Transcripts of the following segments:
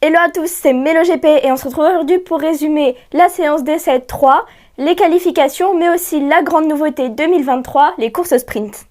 Hello à tous, c'est MeloGP et on se retrouve aujourd'hui pour résumer la séance d'essai 3, les qualifications, mais aussi la grande nouveauté 2023, les courses sprint.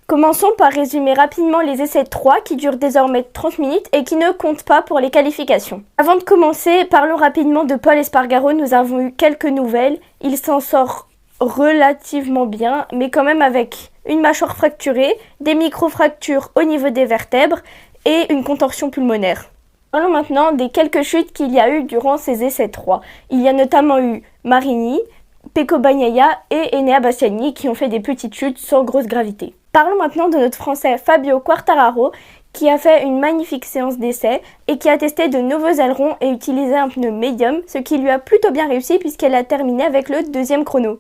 Commençons par résumer rapidement les essais 3 qui durent désormais 30 minutes et qui ne comptent pas pour les qualifications. Avant de commencer, parlons rapidement de Pol Espargaro. Nous avons eu quelques nouvelles. Il s'en sort relativement bien, mais quand même avec une mâchoire fracturée, des micro-fractures au niveau des vertèbres et une contorsion pulmonaire. Parlons maintenant des quelques chutes qu'il y a eu durant ces essais 3. Il y a notamment eu Marini, Pecco Bagnaia et Enea Bastianini qui ont fait des petites chutes sans grosse gravité. Parlons maintenant de notre Français Fabio Quartararo qui a fait une magnifique séance d'essai et qui a testé de nouveaux ailerons et utilisé un pneu médium, ce qui lui a plutôt bien réussi puisqu'elle a terminé avec le deuxième chrono.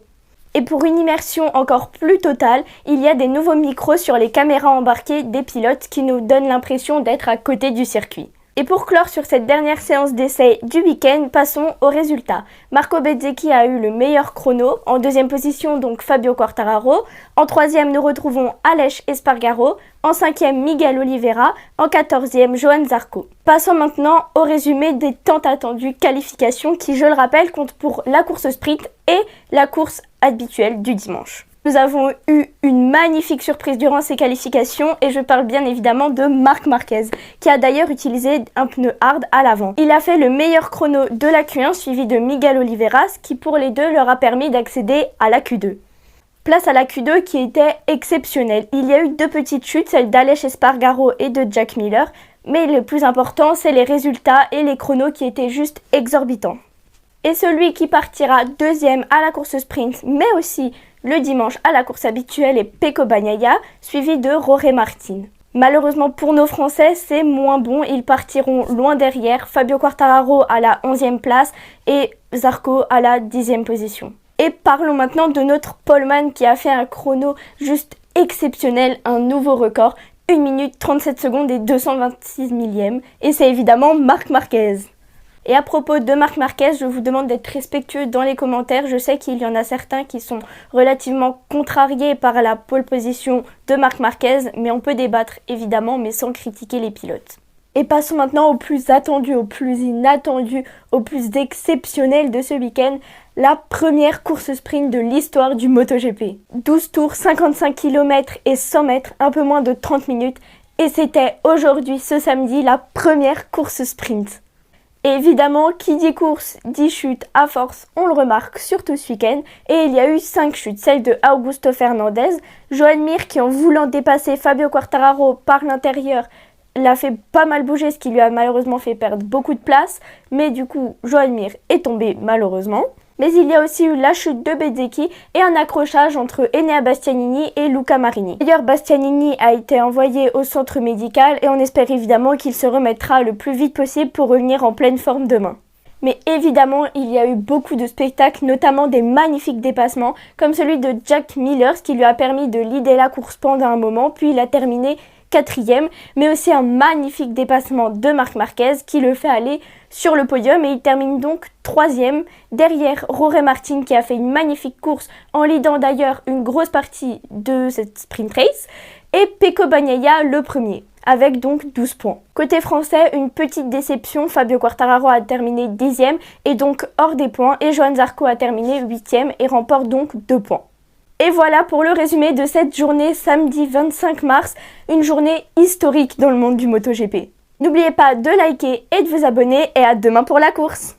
Et pour une immersion encore plus totale, il y a des nouveaux micros sur les caméras embarquées des pilotes qui nous donnent l'impression d'être à côté du circuit. Et pour clore sur cette dernière séance d'essai du week-end, passons aux résultats. Marco Bezzecchi a eu le meilleur chrono, en deuxième position donc Fabio Quartararo, en troisième nous retrouvons Aleix Espargaro, en cinquième Miguel Oliveira, en quatorzième Johann Zarco. Passons maintenant au résumé des tant attendues qualifications qui, je le rappelle, comptent pour la course sprint et la course habituelle du dimanche. Nous avons eu une magnifique surprise durant ces qualifications et je parle bien évidemment de Marc Marquez qui a d'ailleurs utilisé un pneu hard à l'avant. Il a fait le meilleur chrono de la Q1 suivi de Miguel Oliveira, ce qui pour les deux leur a permis d'accéder à la Q2. Place à la Q2 qui était exceptionnelle. Il y a eu deux petites chutes, celle d'Aleix Espargaro et de Jack Miller, mais le plus important c'est les résultats et les chronos qui étaient juste exorbitants. Et celui qui partira deuxième à la course sprint, mais aussi le dimanche à la course habituelle est Pecco Bagnaia, suivi de Jorge Martin. Malheureusement pour nos Français, c'est moins bon. Ils partiront loin derrière. Fabio Quartararo à la 11e place et Zarco à la 10e position. Et parlons maintenant de notre poleman qui a fait un chrono juste exceptionnel, un nouveau record, 1 minute 37 secondes et 226 millièmes. Et c'est évidemment Marc Marquez. Et à propos de Marc Marquez, je vous demande d'être respectueux dans les commentaires. Je sais qu'il y en a certains qui sont relativement contrariés par la pole position de Marc Marquez, mais on peut débattre évidemment, mais sans critiquer les pilotes. Et passons maintenant au plus attendu, au plus inattendu, au plus exceptionnel de ce week-end, la première course sprint de l'histoire du MotoGP. 12 tours, 55 km et 100 mètres, un peu moins de 30 minutes. Et c'était aujourd'hui, ce samedi, la première course sprint. Et évidemment, qui dit course, dit chute à force, on le remarque surtout ce week-end. Et il y a eu 5 chutes, celle de Augusto Fernandez, Joan Mir qui en voulant dépasser Fabio Quartararo par l'intérieur, l'a fait pas mal bouger, ce qui lui a malheureusement fait perdre beaucoup de place. Mais du coup, Joan Mir est tombé malheureusement. Mais il y a aussi eu la chute de Bezzecchi et un accrochage entre Enea Bastianini et Luca Marini. D'ailleurs, Bastianini a été envoyé au centre médical et on espère évidemment qu'il se remettra le plus vite possible pour revenir en pleine forme demain. Mais évidemment, il y a eu beaucoup de spectacles, notamment des magnifiques dépassements, comme celui de Jack Miller, ce qui lui a permis de leader la course pendant un moment, puis il a terminé 4e, mais aussi un magnifique dépassement de Marc Marquez qui le fait aller sur le podium et il termine donc 3e derrière Jorge Martin qui a fait une magnifique course en leadant d'ailleurs une grosse partie de cette sprint race et Pecco Bagnaia le premier avec donc 12 points. Côté français, une petite déception, Fabio Quartararo a terminé 10e et donc hors des points et Johann Zarco a terminé 8e et remporte donc 2 points. Et voilà pour le résumé de cette journée samedi 25 mars, une journée historique dans le monde du MotoGP. N'oubliez pas de liker et de vous abonner et à demain pour la course.